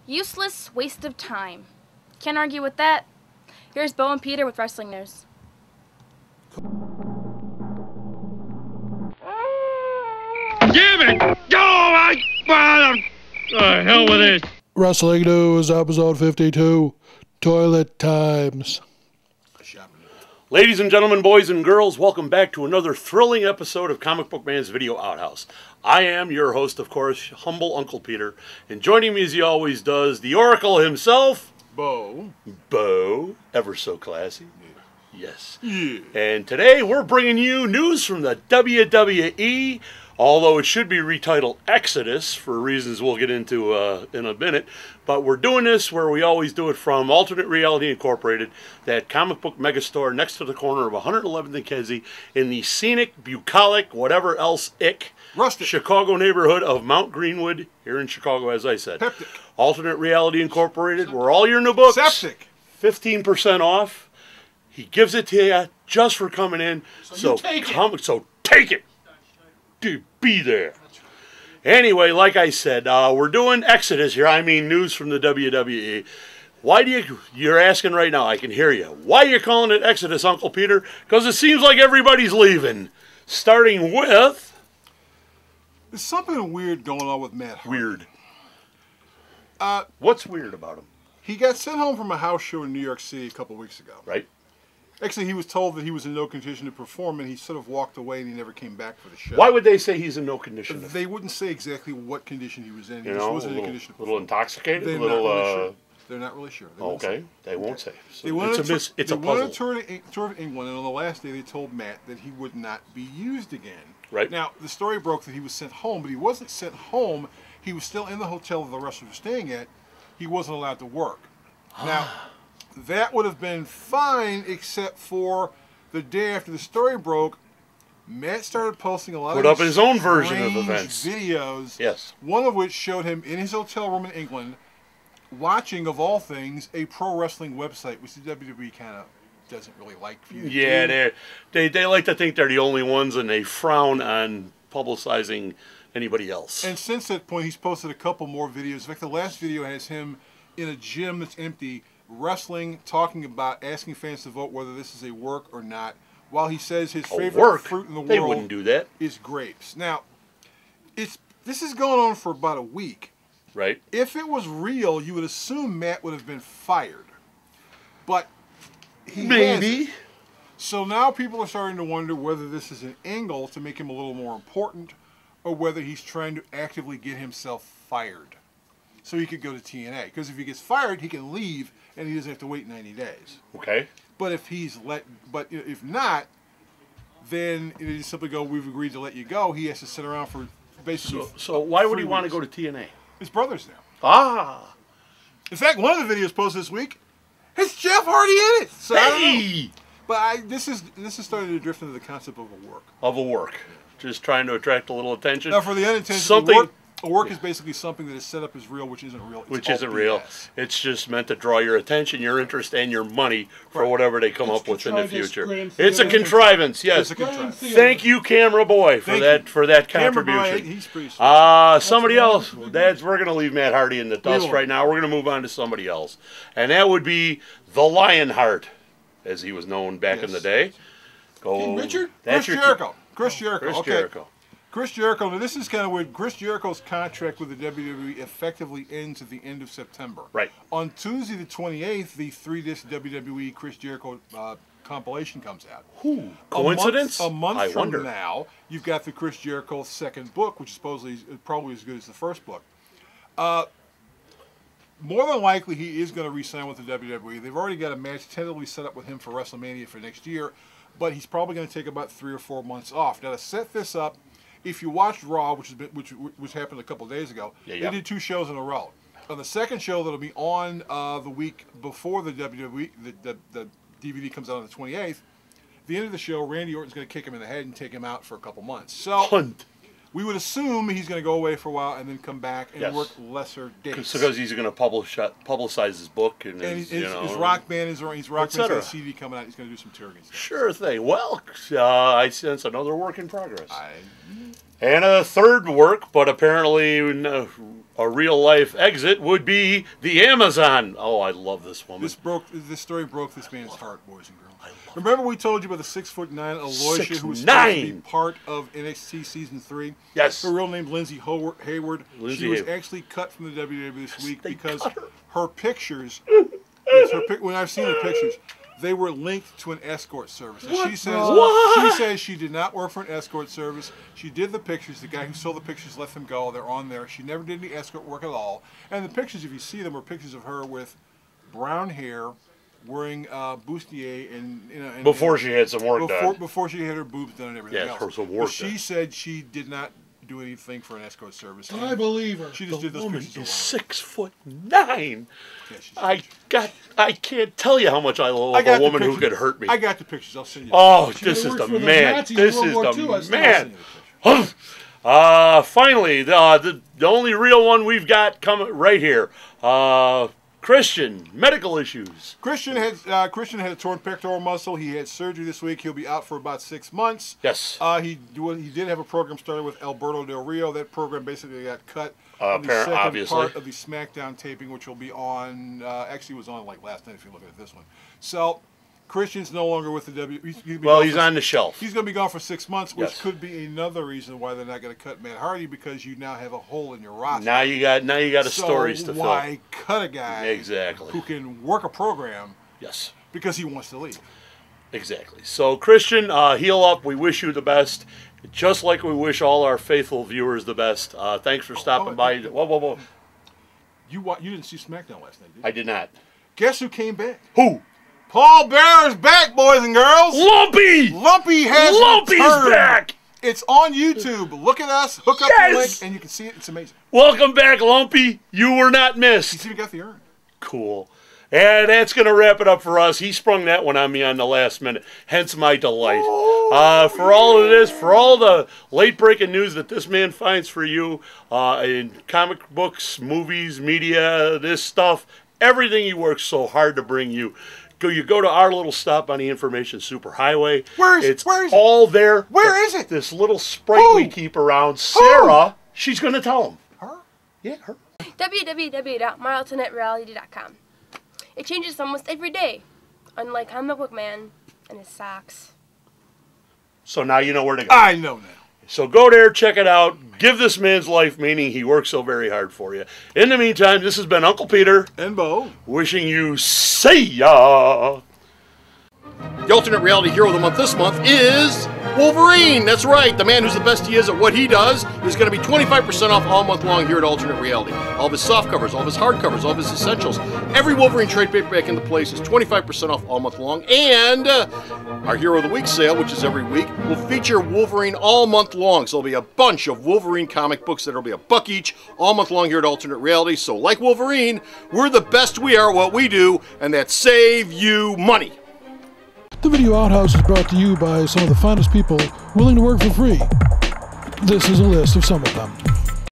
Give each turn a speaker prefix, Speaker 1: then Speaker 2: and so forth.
Speaker 1: Useless waste of time. Can't argue with that. Here's Bo and Peter with wrestling news.
Speaker 2: Give it! Go! Hell with this.
Speaker 3: Wrestling News, episode 52, Toilet Times.
Speaker 4: Ladies and gentlemen, boys and girls, welcome back to another thrilling episode of Comic Book Man's Video Outhouse. I am your host, of course, humble Uncle Peter, and joining me as he always does, the Oracle himself,
Speaker 3: Bo.
Speaker 4: ever so classy. Yes.
Speaker 3: Yeah.
Speaker 4: And today we're bringing you news from the WWE, although it should be retitled Exodus for reasons we'll get into in a minute. But we're doing this where we always do it from Alternate Reality Incorporated, that comic book megastore next to the corner of 111th and Kedzie in the scenic, bucolic, whatever else
Speaker 3: Rustic.
Speaker 4: Chicago neighborhood of Mount Greenwood, here in Chicago, as I said.
Speaker 3: Peptic.
Speaker 4: Alternate Reality Incorporated, where all your new books,
Speaker 3: Septic.
Speaker 4: 15% off. He gives it to you just for coming in. So take it. Dude, be there. Anyway, like I said, we're doing Exodus here. I mean, news from the WWE. Why do you're asking right now, I can hear you. Why are you calling it Exodus, Uncle Peter? Because it seems like everybody's leaving. Starting with...
Speaker 3: There's something weird going on with Matt Hardy.
Speaker 4: Weird. What's weird about him?
Speaker 3: He got sent home from a house show in New York City a couple weeks ago.
Speaker 4: Right?
Speaker 3: Actually, he was told that he was in no condition to perform, and he sort of walked away, and he never came back for the show.
Speaker 4: Why would they say he's in no condition?
Speaker 3: They wouldn't say exactly what condition he was in. He
Speaker 4: You
Speaker 3: just
Speaker 4: know,
Speaker 3: wasn't
Speaker 4: a
Speaker 3: in
Speaker 4: little,
Speaker 3: condition to
Speaker 4: little
Speaker 3: perform.
Speaker 4: intoxicated?
Speaker 3: They're
Speaker 4: a little,
Speaker 3: not really sure. They're not really sure. They won't
Speaker 4: okay,
Speaker 3: say.
Speaker 4: they won't say. So
Speaker 3: They wanted
Speaker 4: it's a
Speaker 3: they wanted
Speaker 4: puzzle.
Speaker 3: a tour of England, and on the last day they told Matt that he would not be used again.
Speaker 4: Right.
Speaker 3: Now, the story broke that he was sent home, but he wasn't sent home. He was still in the hotel that the wrestlers were staying at. He wasn't allowed to work. Now, that would have been fine, except for the day after the story broke, Matt started posting a lot
Speaker 4: Put
Speaker 3: of
Speaker 4: up his own version of
Speaker 3: strange
Speaker 4: events.
Speaker 3: videos.
Speaker 4: Yes.
Speaker 3: One of which showed him in his hotel room in England, watching, of all things, a pro wrestling website, which the WWE kind of doesn't really like for you to
Speaker 4: Yeah,
Speaker 3: do.
Speaker 4: they like to think they're the only ones, and they frown on publicizing anybody else.
Speaker 3: And since that point, he's posted a couple more videos. In fact, the last video has him in a gym that's empty, wrestling, talking about, asking fans to vote whether this is a work or not, while he says his favorite fruit in the
Speaker 4: They
Speaker 3: world
Speaker 4: wouldn't do that.
Speaker 3: is grapes. Now, this is going on for about a week.
Speaker 4: Right.
Speaker 3: If it was real, you would assume Matt would have been fired. But he hasn't. So now people are starting to wonder whether this is an angle to make him a little more important, or whether he's trying to actively get himself fired so he could go to TNA. Because if he gets fired, he can leave and he doesn't have to wait 90 days.
Speaker 4: Okay.
Speaker 3: But if if not, then it is simply go, we've agreed to let you go. He has to sit around for basically.
Speaker 4: So why would he
Speaker 3: 3
Speaker 4: want to
Speaker 3: weeks.
Speaker 4: go to TNA?
Speaker 3: His brother's there.
Speaker 4: Ah.
Speaker 3: In fact, one of the videos posted this week has Jeff Hardy in it. So I don't know.
Speaker 4: Hey!
Speaker 3: But this is starting to drift into the concept of a work.
Speaker 4: Of a work. Just trying to attract a little attention.
Speaker 3: Now, for the unintentional,
Speaker 4: Something.
Speaker 3: a work is basically something that is set up as real, which isn't real. It's
Speaker 4: Which
Speaker 3: all
Speaker 4: isn't real.
Speaker 3: BS.
Speaker 4: It's just meant to draw your attention, your interest, and your money for whatever they come up with in the future. It's a contrivance, yes.
Speaker 3: It's a contrivance.
Speaker 4: Thank you, Camera Boy, for
Speaker 3: Thank
Speaker 4: that
Speaker 3: Camera Boy,
Speaker 4: contribution.
Speaker 3: he's pretty sweet.
Speaker 4: Somebody else. We're going to leave Matt Hardy in the dust
Speaker 3: will.
Speaker 4: right now. We're going to move on to somebody else. And that would be the Lionheart, as he was known back in the day.
Speaker 3: King Richard?
Speaker 4: That's
Speaker 3: Chris
Speaker 4: your
Speaker 3: Jericho. Chris Jericho.
Speaker 4: Chris
Speaker 3: Okay.
Speaker 4: Jericho.
Speaker 3: Chris Jericho. Now, this is kind of weird. Chris Jericho's contract with the WWE effectively ends at the end of September.
Speaker 4: Right.
Speaker 3: On Tuesday the 28th, the 3-disc WWE Chris Jericho compilation comes out.
Speaker 4: Coincidence?
Speaker 3: A month
Speaker 4: I
Speaker 3: from
Speaker 4: wonder.
Speaker 3: now, you've got the Chris Jericho second book, which is supposedly probably as good as the first book. More than likely, he is going to re-sign with the WWE. They've already got a match tentatively set up with him for WrestleMania for next year, but he's probably going to take about 3 or 4 months off. Now, to set this up, if you watched Raw, which happened a couple of days ago, they did 2 shows in a row. On the second show that'll be on the week before the WWE, the DVD comes out on the 28th, at the end of the show, Randy Orton's going to kick him in the head and take him out for a couple months. So we would assume he's going to go away for a while and then come back and work lesser dates.
Speaker 4: Because he's going to publicize his book and
Speaker 3: his rock band is he's rock band's got a CD coming out. He's going to do some touring and stuff.
Speaker 4: Sure thing. Well, I sense another work in progress. And a third work, but apparently a real-life exit, would be the Amazon. Oh, I love this woman.
Speaker 3: This story broke this man's heart, boys and girls. Remember we told you about the 6'9" Aloysia who was supposed to be part of NXT Season 3?
Speaker 4: Yes.
Speaker 3: Her real name, Lindsay Hayward. She was actually cut from the WWE this week because her pictures, when I've seen the pictures, they were linked to an escort service. And she says she did not work for an escort service. She did the pictures. The guy who sold the pictures let them go. They're on there. She never did any escort work at all. And the pictures, if you see them, are pictures of her with brown hair, wearing bustier, and
Speaker 4: before she had some work done.
Speaker 3: Before she had her boobs done and everything else.
Speaker 4: Her work
Speaker 3: but she said she did not do anything for an escort service.
Speaker 5: I believe her.
Speaker 3: She just did those
Speaker 4: woman
Speaker 3: pictures.
Speaker 4: Is 6'9". Yeah, I can't tell you how much I love a woman who could hurt me.
Speaker 3: I got the pictures. I'll send you.
Speaker 4: Oh, this is the man. This is the man. Finally, the only real one we've got coming right here. Christian, medical issues.
Speaker 3: Christian had a torn pectoral muscle. He had surgery this week. He'll be out for about 6 months.
Speaker 4: Yes.
Speaker 3: He did have a program started with Alberto Del Rio. That program basically got cut. The second part of the SmackDown taping, which will be on, actually was on like last night if you look at this one. So Christian's no longer with the WWE.
Speaker 4: He's on the shelf.
Speaker 3: He's going to be gone for 6 months, which could be another reason why they're not going to cut Matt Hardy, because you now have a hole in your roster.
Speaker 4: Now you got a stories to fill.
Speaker 3: Why cut a guy who can work a program?
Speaker 4: Yes.
Speaker 3: Because he wants to leave.
Speaker 4: Exactly. So Christian, heal up. We wish you the best, just like we wish all our faithful viewers the best. Thanks for stopping by. Whoa.
Speaker 3: You didn't see SmackDown last night, did you?
Speaker 4: I did not.
Speaker 3: Guess who came back?
Speaker 4: Who?
Speaker 3: Paul Bearer's back, boys and girls.
Speaker 4: Lumpy
Speaker 3: has
Speaker 4: Lumpy's
Speaker 3: returned.
Speaker 4: Back.
Speaker 3: It's on YouTube. Look at us. Hook up the link, and you can see it. It's amazing.
Speaker 4: Welcome back, Lumpy. You were not missed.
Speaker 3: He's even got the urn.
Speaker 4: Cool. And that's going to wrap it up for us. He sprung that one on me on the last minute, hence my delight. For all of this, for all the late-breaking news that this man finds for you in comic books, movies, media, this stuff, everything he works so hard to bring you. You go to our little stop on the Information Superhighway.
Speaker 3: Where is it?
Speaker 4: All there.
Speaker 3: Where is it?
Speaker 4: This little sprite we keep around. Sarah, she's going to tell him.
Speaker 3: Her?
Speaker 4: Yeah, her.
Speaker 6: www.myalternatereality.com. It changes almost every day, unlike Comic Book Man and his socks.
Speaker 4: So now you know where to go.
Speaker 3: I know now.
Speaker 4: So go there, check it out. Give this man's life meaning. He works so very hard for you. In the meantime, this has been Uncle Peter.
Speaker 3: And Bo.
Speaker 4: Wishing you see ya.
Speaker 7: The alternate reality hero of the month this month is Wolverine. That's right. The man who's the best he is at what he does is going to be 25% off all month long here at Alternate Reality. All of his soft covers, all of his hard covers, all of his essentials. Every Wolverine trade paperback in the place is 25% off all month long. And our Hero of the Week sale, which is every week, will feature Wolverine all month long. So there'll be a bunch of Wolverine comic books that'll be $1 each all month long here at Alternate Reality. So like Wolverine, we're the best we are at what we do, and that's save you money.
Speaker 5: The Video Outhouse is brought to you by some of the finest people willing to work for free. This is a list of some of them.